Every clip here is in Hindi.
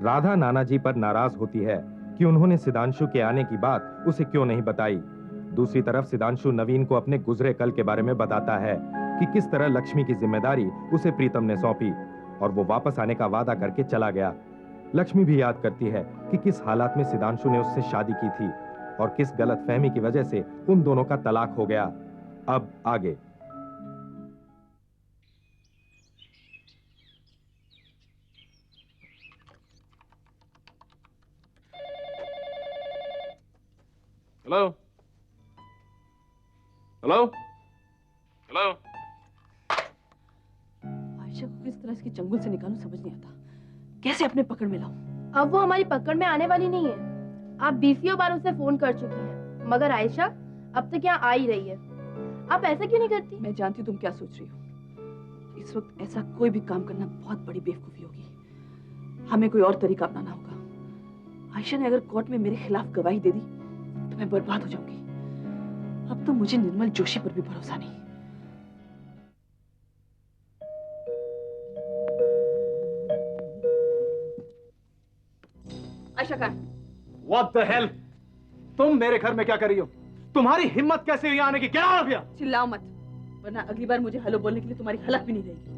राधा नानाजी पर नाराज होती है कि उन्होंने सिदांशु के आने की बात उसे क्यों नहीं बताई। दूसरी तरफ सिदांशु नवीन को अपने गुजरे कल के बारे में बताता है कि किस तरह लक्ष्मी की जिम्मेदारी उसे प्रीतम ने सौंपी और वो वापस आने का वादा करके चला गया। लक्ष्मी भी याद करती है कि किस हालात में सिदांशु ने उससे शादी की थी और किस गलतफहमी की वजह से उन दोनों का तलाक हो गया। अब आगे। Hello hello hello. आयशा को किस तरह इसके चंगुल से निकालूं समझ नहीं आता। कैसे अपने पकड़ में लाऊं? अब वो हमारी पकड़ में आने वाली नहीं है। आप बीसियों बार उसे फोन कर चुकी हैं, मगर आयशा अब तक यहाँ आ ही रही है। आप ऐसा क्यों नहीं करती? मैं जानती हूँ तुम क्या सोच रही हो। इस वक्त ऐसा कोई भी काम करना बहुत बड़ी बेवकूफी होगी। हमें कोई और तरीका अपनाना होगा। आयशा ने अगर कोर्ट में मेरे खिलाफ गवाही दे दी तो मैं बर्बाद हो जाऊंगी। अब तो मुझे निर्मल जोशी पर भी भरोसा नहीं। आयशा कहाँ है? What the hell? तुम मेरे घर में क्या कर रही हो? तुम्हारी हिम्मत कैसे हुई आने की? क्या हो गया? चिल्लाओ मत, वरना अगली बार मुझे हेलो बोलने के लिए तुम्हारी हलक भी नहीं रहेगी।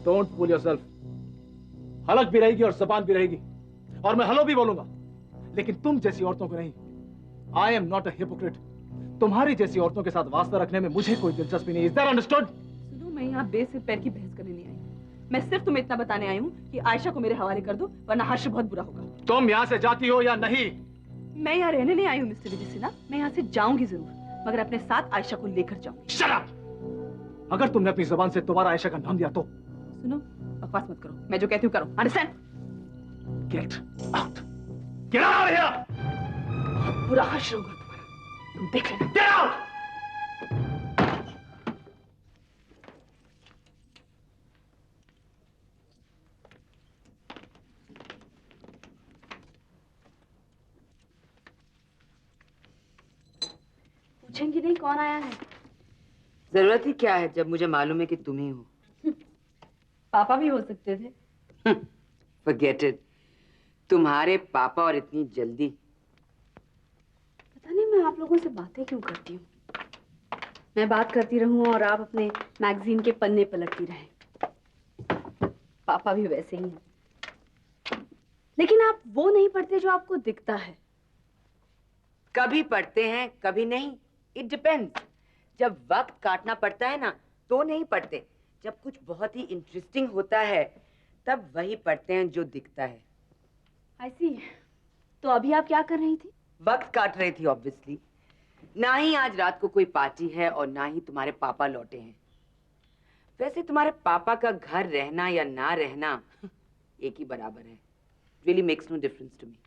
Don't fool yourself. हलक भी रहेगी और जबान भी रहेगी और मैं हेलो भी बोलूंगा, लेकिन तुम जैसी औरतों को नहीं। I am not a hypocrite. तुम्हारी जैसी औरतों के साथ वास्ता रखने में मुझे कोई दिलचस्पी नहीं। Is that understood? सुनो, मैं यहाँ बेसिर पैर की बहस करने नहीं आई। मैं सिर्फ तुम्हें इतना बताने आई हूँ कि आयशा को मेरे हवाले कर दो, वरना हर्ष बहुत बुरा होगा। तुम यहाँ से जाती हो या नहीं? मैं यहाँ रहने नहीं आई हूँ मिस्टर विजय सिन्हा। मैं यहाँ से जाऊंगी जरूर, मगर अपने साथ आयशा को लेकर जाऊंगी। Shut up! अगर तुमने अपनी जुबान से दोबारा आयशा का नाम लिया तो। सुनो, बकवास मत करो। मैं जो कहती हूँ करो। Understand? Get out! Get out of here! बहुत बुरा हर्ष होगा तुम्हारा, तुम देख लेना। Get out! पूछेंगी नहीं कौन आया है? जरूरत ही क्या है जब मुझे मालूम है कि तुम ही हो। पापा भी हो सकते थे। Forget it. तुम्हारे पापा और इतनी जल्दी। पता नहीं मैं आप लोगों से बातें क्यों करती हूँ। मैं बात करती रहूं और आप अपने मैगजीन के पन्ने पलटती रहें। पापा भी वैसे ही हैं। लेकिन आप वो नहीं पढ़ते जो आपको दिखता है। कभी पढ़ते हैं कभी नहीं। It depends. जब वक्त काटना पड़ता है ना तो नहीं पढ़ते। जब कुछ बहुत ही इंटरेस्टिंग होता है तब वही पढ़ते हैं जो दिखता है। I see. तो अभी आप क्या कर रही थी? वक्त काट रही थी ऑब्वियसली। ना ही आज रात को कोई पार्टी है और ना ही तुम्हारे पापा लौटे हैं। वैसे तुम्हारे पापा का घर रहना या ना रहना एक ही बराबर है। Really makes no difference to me.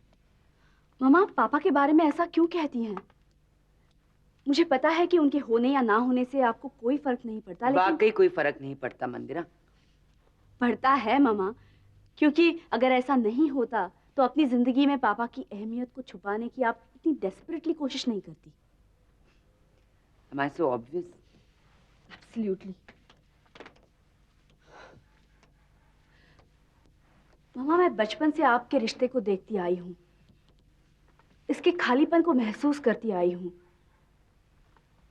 मम्मा, आप पापा के बारे में ऐसा क्यों कहती हैं? मुझे पता है कि उनके होने या ना होने से आपको कोई फर्क नहीं पड़ता, लेकिन वाकई कोई फर्क नहीं पड़ता मंदिरा। पड़ता है मम्मा, क्योंकि अगर ऐसा नहीं होता तो अपनी जिंदगी में पापा की अहमियत को छुपाने की आप इतनी डेस्परेटली कोशिश नहीं करती। Am I so obvious? Absolutely. मम्मा, मैं बचपन से आपके रिश्ते को देखती आई हूँ, इसके खालीपन को महसूस करती आई हूँ।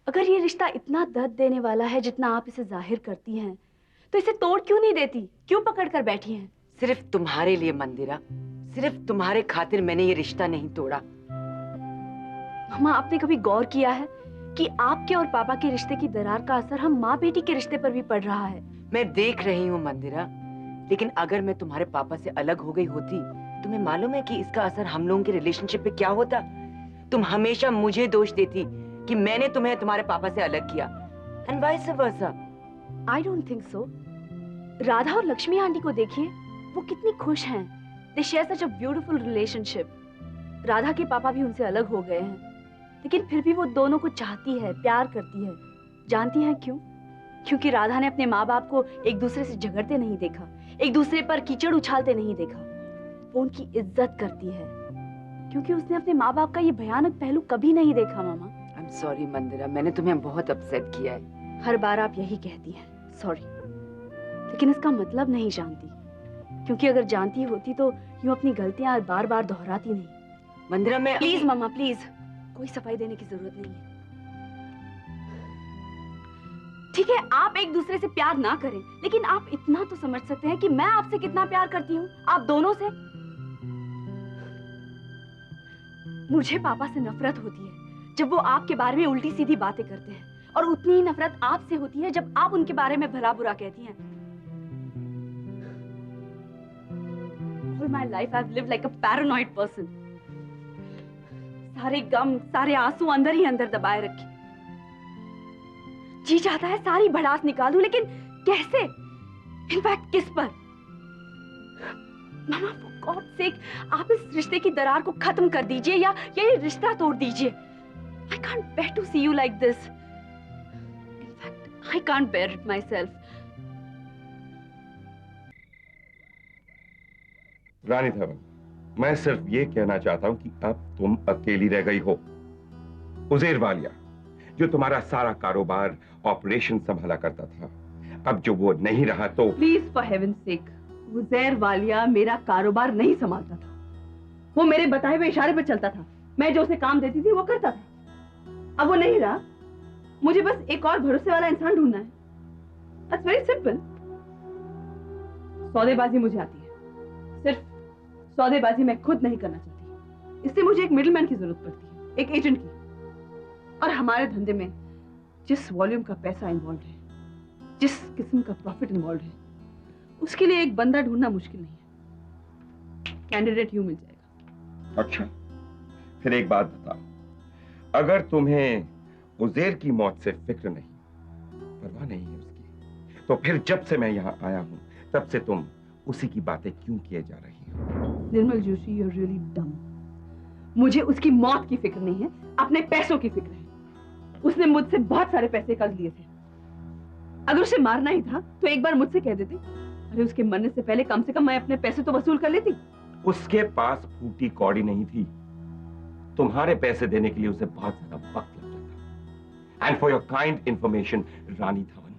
अगर ये रिश्ता इतना दर्द देने वाला है जितना आप इसे जाहिर करती हैं, तो इसे तोड़ क्यों नहीं देती? क्यों पकड़ कर बैठी हैं? सिर्फ तुम्हारे लिए मंदिरा, सिर्फ तुम्हारे खातिर मैंने ये रिश्ता नहीं तोड़ा। मम्मा, आपने कभी गौर किया है कि आपके और पापा के रिश्ते की दरार का असर हम माँ बेटी के रिश्ते पर भी पड़ रहा है? मैं देख रही हूँ मंदिरा, लेकिन अगर मैं तुम्हारे पापा से अलग हो गई होती, तुम्हें मालूम है कि इसका असर हम लोगों के रिलेशनशिप पे क्या होता? तुम हमेशा मुझे दोष देती कि मैंने तुम्हें तुम्हारे पापा से अलग किया, and vice versa. I don't think so. Radha और लक्ष्मी आंटी को देखिए, वो कितनी खुश हैं। They share such a beautiful relationship. Radha के पापा भी उनसे अलग हो गए हैं, लेकिन फिर भी वो दोनों को चाहती है, प्यार करती है। जानती हैं क्यों? क्योंकि राधा ने अपने माँ बाप को एक दूसरे से झगड़ते नहीं देखा, एक दूसरे पर कीचड़ उछालते नहीं देखा। वो उनकी इज्जत करती है, क्योंकि उसने अपने माँ बाप का ये भयानक पहलू कभी नहीं देखा। मामा, I'm sorry मंदिरा, मैंने तुम्हें बहुत अपसेट किया है। हर बार आप यही कहती हैं, सॉरी, लेकिन इसका मतलब नहीं जानती क्योंकि अगर जानती होती तो यूं अपनी गलतियां बार बार दोहराती नहीं। मंदिरा, मैं प्लीज मम्मा प्लीज, कोई सफाई देने की जरूरत नहीं है। ठीक है, आप एक दूसरे से प्यार ना करें, लेकिन आप इतना तो समझ सकते हैं कि मैं आपसे कितना प्यार करती हूँ, आप दोनों से। मुझे पापा से नफरत होती है जब वो आपके बारे में उल्टी सीधी बातें करते हैं, और उतनी ही नफरत आपसे होती है जब आप उनके बारे में भला बुरा कहती हैं। All my life I've lived like a paranoid person. सारे गम, सारे आंसू अंदर ही अंदर दबाए रखे। जी चाहता है सारी भड़ास निकाल दूं, लेकिन कैसे? इनफैक्ट किस पर? मामा, for God's sake, आप इस रिश्ते की दरार को खत्म कर दीजिए या ये रिश्ता तोड़ दीजिए। I can't bear to see you like this. In fact, I can't bear it myself. रानी धवन, मैं सिर्फ ये कहना चाहता हूं कि अब तुम अकेली रह गई हो। उज़ैर वालिया, जो तुम्हारा सारा कारोबार, ऑपरेशन संभाला करता था, अब जो वो नहीं रहा तो प्लीज फॉर हेवन सेक, उज़ैर वालिया मेरा कारोबार नहीं संभालता था। वो मेरे बताए हुए इशारे पर चलता था। मैं जो उसे काम देती थी वो करता था। अब वो नहीं रहा, मुझे बस एक और भरोसे वाला इंसान ढूंढना है। That's very simple. सौदेबाजी मुझे आती है, सिर्फ सौदेबाजी मैं खुद नहीं करना चाहती, इसलिए मुझे एक मिडलमैन की जरूरत पड़ती है, एक एजेंट की। और हमारे धंधे में जिस वॉल्यूम का पैसा इन्वॉल्व है, जिस किस्म का प्रॉफिट इन्वॉल्व है, उसके लिए एक बंदा ढूंढना मुश्किल नहीं है। कैंडिडेट यूं मिल जाएगा। अच्छा, फिर एक बात बताओ, अगर तुम्हें उज़ैर की मौत से फिक्र नहीं, परवाह नहीं है उसकी, तो फिर जब से मैं यहाँ आया हूँ तब से तुम उसी की बातें क्यों किए जा रही हो? निर्मल जोशी, यू आर रियली डम। मुझे उसकी मौत की फिक्र नहीं है, अपने पैसों की फिक्र है। उसने मुझसे बहुत सारे पैसे कर्ज लिए थे। अगर उसे मारना ही था तो एक बार मुझसे कह देते। अरे उसके मरने से पहले कम से कम मैं अपने पैसे तो वसूल कर लेती। उसके पास फूटी कौड़ी नहीं थी। तुम्हारे पैसे देने के लिए उसे बहुत ज्यादा वक्त लग जाता। And for your kind information Rani Dhawan,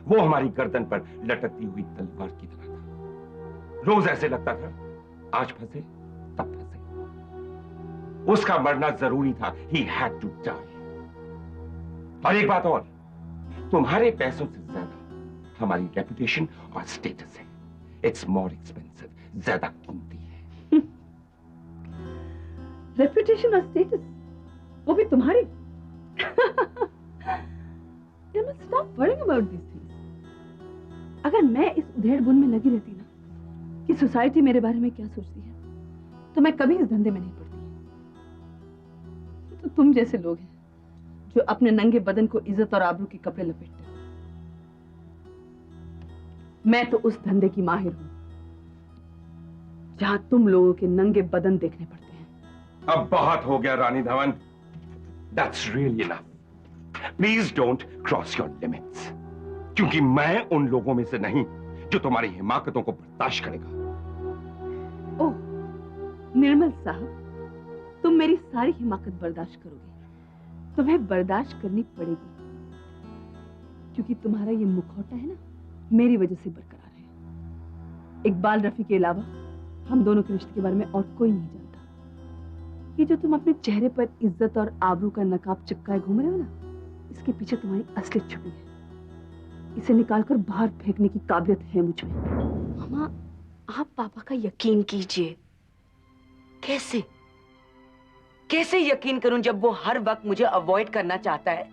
वो हमारी गर्दन पर लटकती हुई तलवार की तरह था। रोज ऐसे लगता था आज फंसे तब फंसे। उसका मरना जरूरी था। He had to die. और एक बात और, तुम्हारे पैसों से ज्यादा हमारी रेपुटेशन और स्टेटस है। इट्स मोर एक्सपेंसिव, ज्यादा कीमती है। रेपुटेशन और स्टेटस, वो भी तुम्हारी? You must stop worrying about these things. अगर मैं इस उधेड़-बुन में लगी रहती ना कि सोसाइटी मेरे बारे में क्या सोचती है, तो मैं कभी इस धंधे में नहीं पड़ती। तो तुम जैसे लोग हैं जो अपने नंगे बदन को इज्जत और आबरू के कपड़े लपेटते हो। मैं तो उस धंधे की माहिर हूं जहां तुम लोगों के नंगे बदन देखने पड़ते हैं। अब बहुत हो गया रानी Dhawan. That's really enough. Please don't cross your limits. क्योंकि मैं उन लोगों में से नहीं जो तुम्हारी हिमाकतों को बर्दाश्त करेगा। ओह, निर्मल साहब, तुम मेरी सारी हिमाकत बर्दाश्त करोगे। तुम्हें बर्दाश्त करनी पड़ेगी, क्योंकि तुम्हारा ये मुखौटा है ना, मेरी वजह से बरकरार है। इकबाल रफी के अलावा हम दोनों के रिश्ते के बारे में और कोई नहीं जानता। ये जो तुम अपने चेहरे पर इज्जत और आबरू का नकाब चिपकाए घूम रहे हो ना, इसके पीछे तुम्हारी असलियत छुपी है। इसे निकालकर बाहर फेंकने की काबिलियत है मुझ में। मामा, आप पापा का यकीन कीजिए। कैसे कैसे यकीन करूं जब वो हर वक्त मुझे अवॉइड करना चाहता है?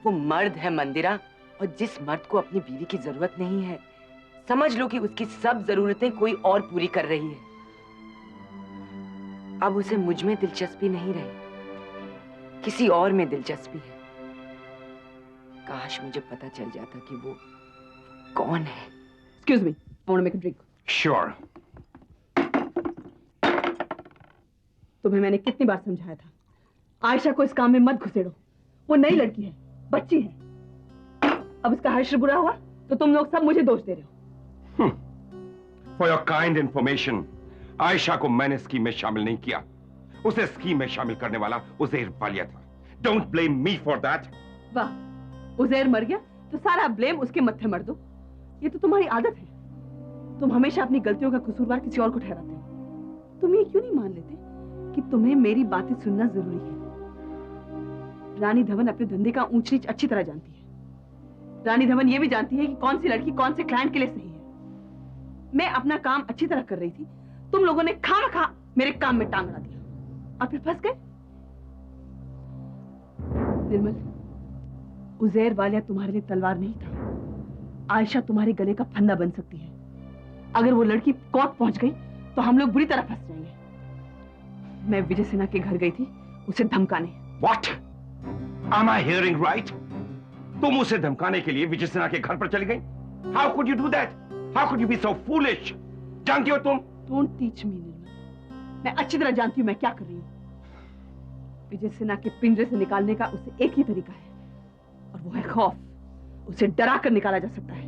वो मर्द है मंदिरा, और जिस मर्द को अपनी बीवी की जरूरत नहीं है, समझ लो कि उसकी सब जरूरतें कोई और पूरी कर रही है। अब उसे मुझ में दिलचस्पी नहीं रही, किसी और में दिलचस्पी है। काश मुझे पता चल जाता कि वो कौन है। Excuse me, I want to make a drink. Sure. तुम्हें मैंने कितनी बार समझाया था, आयशा को इस काम में मत घुसेड़ो। वो नई लड़की है, बच्ची है। अब इसका हर्ष बुरा हुआ तो तुम लोग सब मुझे दोष दे रहे हो। For your kind information, Ayesha को मैंने स्कीम में शामिल नहीं किया। उसे स्कीम में शामिल करने वाला उज़ैर वालिया था। Don't blame me for that. वाह, उज़ैर मर गया तो सारा ब्लेम उसके मत्थे मर दो। ये तो तुम्हारी आदत है। तुम हमेशा अपनी गलतियों का कसूरवार किसी और को ठहराते हो। तुम ये क्यों नहीं मान लेते कि तुम्हें मेरी बातें सुनना जरूरी है? रानी धवन अपने धंधे का ऊंच नीच अच्छी तरह जानती है। रानी धवन ये भी जानती है कि कौन सी लड़की कौन से क्लाइंट के लिए सही है। मैं अपना काम अच्छी तरह कर रही थी, तुम लोगों ने खामखा मेरे काम में टांग अड़ा दिया और फिर फंस गए। निर्मल, उजैर वालिया तुम्हारे लिए तलवार नहीं था। आयशा तुम्हारे गले का फंदा बन सकती है। अगर वो लड़की कोर्ट पहुंच गई तो हम लोग बुरी तरह फंस जाएंगे। मैं विजय सिन्हा के घर गई थी उसे धमकाने। What? Am I hearing right? तुम उसे धमकाने के लिए विजय सिन्हा के घर पर चली गई? How could you do that? How could you be so foolish? जानती हो तुम? Don't teach me, निर्मल। मैं अच्छी तरह जानती हूँ मैं क्या कर रही हूँ। विजय सिन्हा के पिंजरे से निकालने का उसे एक ही तरीका है और वो है खौफ। उसे डरा कर निकाला जा सकता है।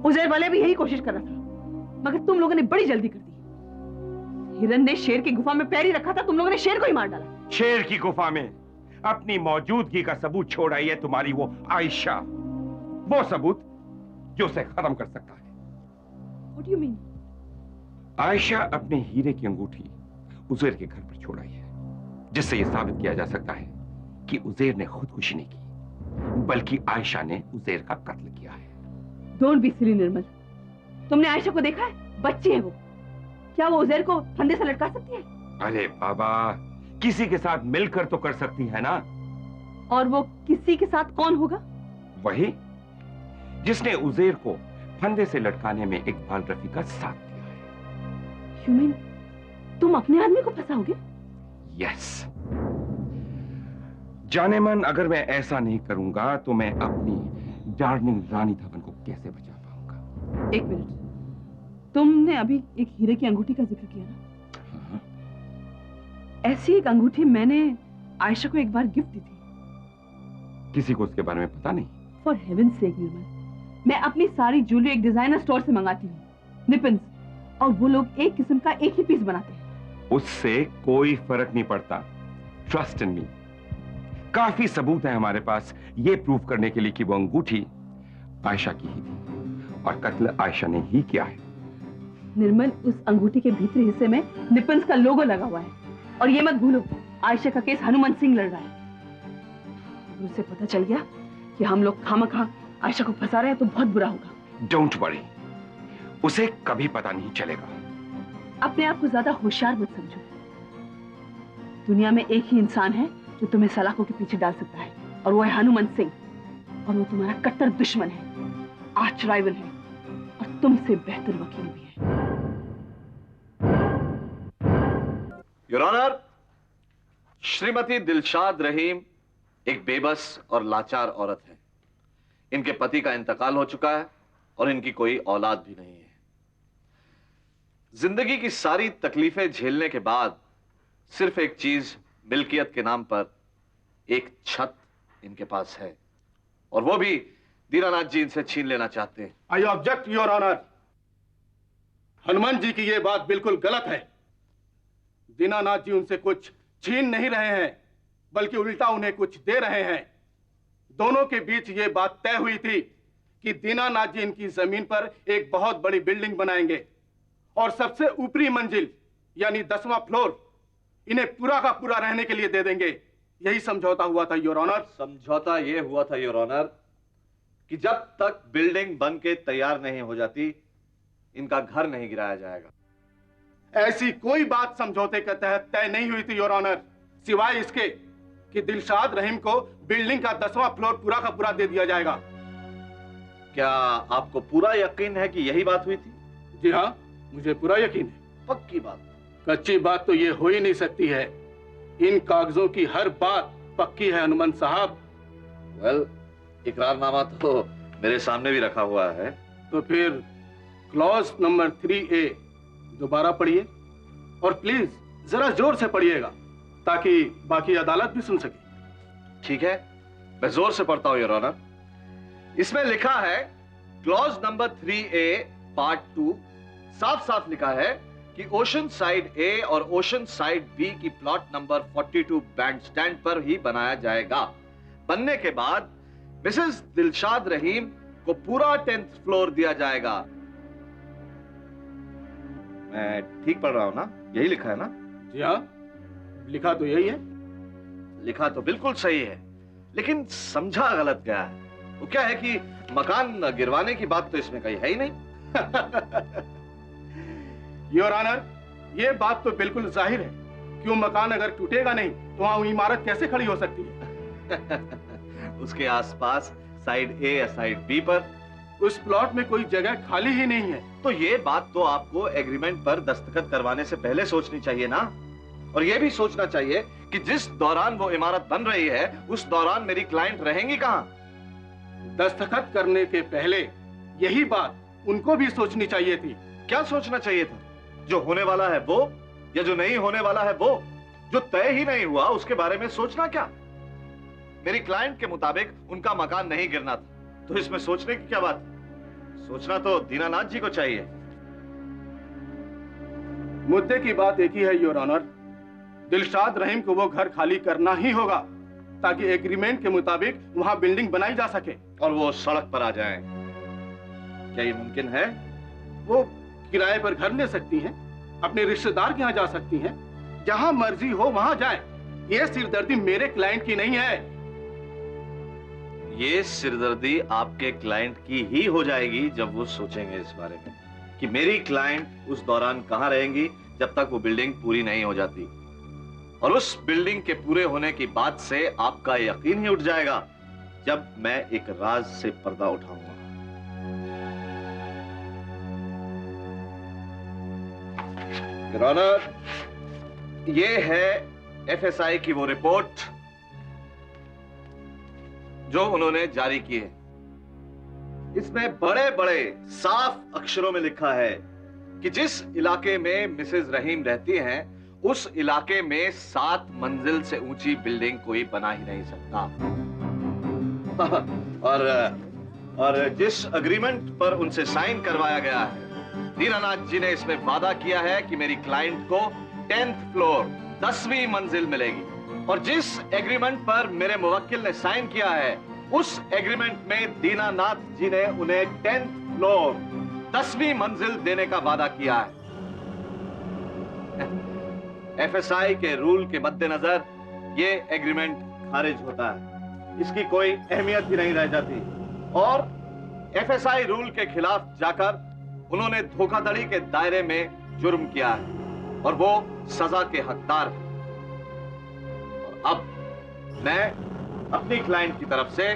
उजैर वाले भी यही कोशिश कर रहा था, मगर तुम लोगों ने बड़ी जल्दी कर दी। हिरन ने शेर की गुफा में पैर ही रखा था, तुम लोगों ने शेर को ही मार डाला। शेर की गुफा में अपनी मौजूदगी का सबूत छोड़ आई है तुम्हारी वो आयशा, वो सबूत जो उसे खत्म कर सकता है। What do you mean? Ayesha अपने हीरे की अंगूठी उजैर के घर पर छोड़ आई है, जिससे यह साबित किया जा सकता है कि उजैर ने खुदकुशी नहीं की, बल्कि आयशा ने उजैर का कत्ल किया है। Don't be silly, निर्मल। तुमने आयशा को देखा है? बच्ची है वो। क्या वो उजैर को फंदे से लटका सकती है? अरे बाबा, किसी के साथ मिलकर तो कर सकती है ना। और वो किसी के साथ कौन होगा? वही जिसने उजैर को फंदे से लटकाने में इकबाल रफी का साथ दिया है। You mean, तुम अपने आदमी को फंसाओगे? यस। जाने मन, अगर मैं ऐसा नहीं करूंगा तो मैं अपनी डार्लिंग रानी धवन को कैसे बचा पाऊंगा? एक मिनट, तुमने अभी एक हीरे की अंगूठी का जिक्र किया ना? हाँ। ऐसी एक अंगूठी मैंने आयशा को एक बार गिफ्ट दी थी। किसी को उसके बारे में पता नहीं? फॉर हेवंस सेक निर्मल, मैं अपनी सारी ज्वेलरी एक डिजाइनर स्टोर से मंगाती हूँ, निपन्स, और वो लोग एक किस्म का एक ही पीस बनाते हैं। उससे कोई फर्क नहीं पड़ता। ट्रस्ट इन मी। काफी सबूत है हमारे पास ये प्रूफ करने के लिए कि वो अंगूठी आयशा की ही थी और कत्ल आयशा ने ही किया है। निर्मल, उस अंगूठी के भीतरी हिस्से में निपन्स का लोगो लगा हुआ है, और ये मत भूलो, आयशा का केस हनुमान सिंह लड़ रहा है। अगर उसे पता चल गया कि हम लोग खामखा आयशा को फंसा रहे हैं तो बहुत बुरा होगा। डोंट वरी, उसे कभी पता नहीं चलेगा। अपने आप को ज्यादा होशियार मत समझो। दुनिया में एक ही इंसान है जो तुम्हें सलाखों के पीछे डाल सकता है, और वो है हनुमान सिंह, और वो तुम्हारा कट्टर दुश्मन है, आर्च राइवल है, और तुमसे बेहतर वकील भी है। योर ऑनर, श्रीमती दिलशाद रहीम एक बेबस और लाचार औरत है। इनके पति का इंतकाल हो चुका है और इनकी कोई औलाद भी नहीं है। जिंदगी की सारी तकलीफें झेलने के बाद सिर्फ एक चीज मिल्कियत के नाम पर, एक छत इनके पास है, और वो भी दीनानाथ जी इनसे छीन लेना चाहते हैं। I object your honour. Hanuman ji की यह बात बिल्कुल गलत है। दीनानाथ जी उनसे कुछ छीन नहीं रहे हैं, बल्कि उल्टा उन्हें कुछ दे रहे हैं। दोनों के बीच यह बात तय हुई थी कि दीनानाथ जी इनकी जमीन पर एक बहुत बड़ी बिल्डिंग बनाएंगे, और सबसे ऊपरी मंजिल यानी 10वां फ्लोर इन्हें पूरा का पूरा रहने के लिए दे देंगे। यही समझौता हुआ था योर ऑनर। समझौता यह हुआ था योर ऑनर कि जब तक बिल्डिंग बन के तैयार नहीं हो जाती, इनका घर नहीं गिराया जाएगा। ऐसी कोई बात समझौते के तहत तय नहीं हुई थी योर ऑनर, सिवाय इसके कि दिलशाद रहीम को बिल्डिंग का 10वां फ्लोर पूरा का पूरा दे दिया जाएगा। क्या आपको पूरा यकीन है कि यही बात हुई थी? जी हाँ, मुझे पूरा यकीन है। पक्की बात? कच्ची बात तो ये हो ही नहीं सकती है। इन कागजों की हर बात पक्की है हनुमान साहब। वेल, इकरारनामा तो मेरे सामने भी रखा हुआ है। तो फिर क्लॉज नंबर 3A दोबारा पढ़िए, और प्लीज जरा जोर से पढ़िएगा ताकि बाकी अदालत भी सुन सके। ठीक है, मैं जोर से पढ़ता हूं योर ऑनर। इसमें लिखा है, क्लॉज नंबर 3A पार्ट 2 साफ साफ लिखा है कि ओशन साइड ए और ओशन साइड बी की प्लॉट नंबर 42 बैंड स्टैंड पर ही बनाया जाएगा। बनने के बाद मिसेस दिलशाद रहीम को पूरा 10th फ्लोर दिया जाएगा। मैं ठीक पढ़ रहा हूँ ना? यही लिखा है ना? जी हाँ, लिखा तो यही है। लिखा तो बिल्कुल सही है, लेकिन समझा गलत गया है। वो क्या है कि मकान गिरवाने की बात तो इसमें कहीं है ही नहीं। योर ऑनर, ये बात तो बिल्कुल जाहिर है। क्यों मकान अगर टूटेगा नहीं तो वहां इमारत कैसे खड़ी हो सकती है? उसके आसपास साइड ए या साइड बी पर उस प्लॉट में कोई जगह खाली ही नहीं है। तो ये बात तो आपको एग्रीमेंट पर दस्तखत करवाने से पहले सोचनी चाहिए ना। और ये भी सोचना चाहिए कि जिस दौरान वो इमारत बन रही है उस दौरान मेरी क्लाइंट रहेंगी कहाँ। दस्तखत करने के पहले यही बात उनको भी सोचनी चाहिए थी। क्या सोचना चाहिए था? जो होने वाला है वो, या जो नहीं होने वाला है वो? जो तय ही नहीं हुआ उसके बारे में सोचना क्या? मेरी क्लाइंट के मुताबिक उनका मकान नहीं गिरना था, तो इसमें सोचने की क्या बात? सोचना तो दीनानाथ जी को चाहिए। मुद्दे की बात एक ही है योर ऑनर, दिलशाद रहीम को वो घर खाली करना ही होगा ताकि एग्रीमेंट के मुताबिक वहां बिल्डिंग बनाई जा सके और वो सड़क पर आ जाएं। क्या ये मुमकिन है? वो किराए पर घर ले सकती हैं, अपने रिश्तेदार के यहाँ जा सकती हैं, जहां मर्जी हो वहां जाए। ये सिरदर्दी मेरे क्लाइंट की नहीं है। ये सिरदर्दी आपके क्लाइंट की ही हो जाएगी जब वो सोचेंगे इस बारे में कि मेरी क्लाइंट उस दौरान कहां रहेंगी जब तक वो बिल्डिंग पूरी नहीं हो जाती। और उस बिल्डिंग के पूरे होने की बात से आपका यकीन ही उठ जाएगा जब मैं एक राज से पर्दा उठाऊंगा। योर ऑनर, ये है एफएसआई की वो रिपोर्ट जो उन्होंने जारी की है। इसमें बड़े बड़े साफ अक्षरों में लिखा है कि जिस इलाके में मिसेस रहीम रहती हैं उस इलाके में 7 मंजिल से ऊंची बिल्डिंग कोई बना ही नहीं सकता। और जिस एग्रीमेंट पर उनसे साइन करवाया गया है, दीनानाथ जी ने इसमें वादा किया है कि मेरी क्लाइंट को 10th फ्लोर 10वीं मंजिल मिलेगी। और जिस एग्रीमेंट पर मेरे मुवक्किल ने साइन किया है उस एग्रीमेंट में दीनानाथ जी ने उन्हें 10th फ्लोर 10वीं मंजिल देने का वादा किया है। एफएसआई के रूल के मद्देनजर ये एग्रीमेंट खारिज होता है, इसकी कोई अहमियत ही नहीं रह जाती। और एफएसआई रूल के खिलाफ जाकर उन्होंने धोखाधड़ी के दायरे में जुर्म किया है और वो सजा के हकदार हैं। अब मैं अपनी क्लाइंट की तरफ से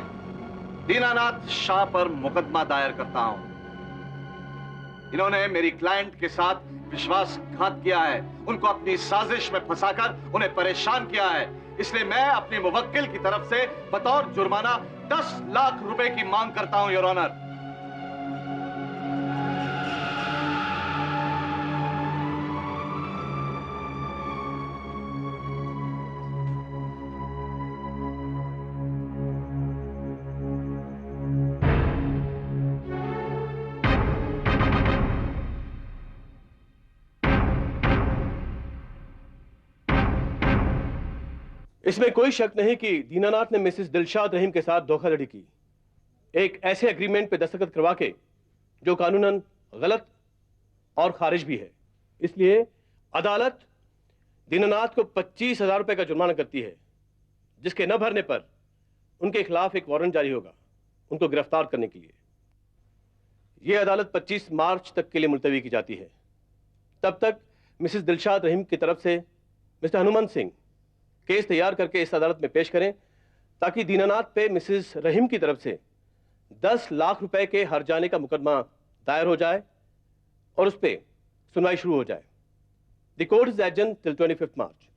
दीनानाथ शाह पर मुकदमा दायर करता हूं। इन्होंने मेरी क्लाइंट के साथ विश्वासघात किया है, उनको अपनी साजिश में फंसाकर उन्हें परेशान किया है। इसलिए मैं अपने मुवक्किल की तरफ से बतौर जुर्माना 10 लाख रुपए की मांग करता हूं योर ऑनर। इसमें कोई शक नहीं कि दीनानाथ ने मिसेस दिलशाद रहीम के साथ धोखाधड़ी की, एक ऐसे एग्रीमेंट पे दस्तखत करवा के जो कानूनन गलत और खारिज भी है। इसलिए अदालत दीनानाथ को 25,000 रुपए का जुर्माना करती है, जिसके न भरने पर उनके खिलाफ एक वारंट जारी होगा उनको गिरफ्तार करने के लिए। यह अदालत 25 मार्च तक के लिए मुलतवी की जाती है। तब तक मिसेस दिलशाद रहीम की तरफ से मिस्टर हनुमान सिंह केस तैयार करके इस अदालत में पेश करें ताकि दीनानाथ पे मिसेस रहीम की तरफ से 10 लाख रुपए के हर्जाने का मुकदमा दायर हो जाए और उस पर सुनवाई शुरू हो जाए। The court is adjourned till 25 March.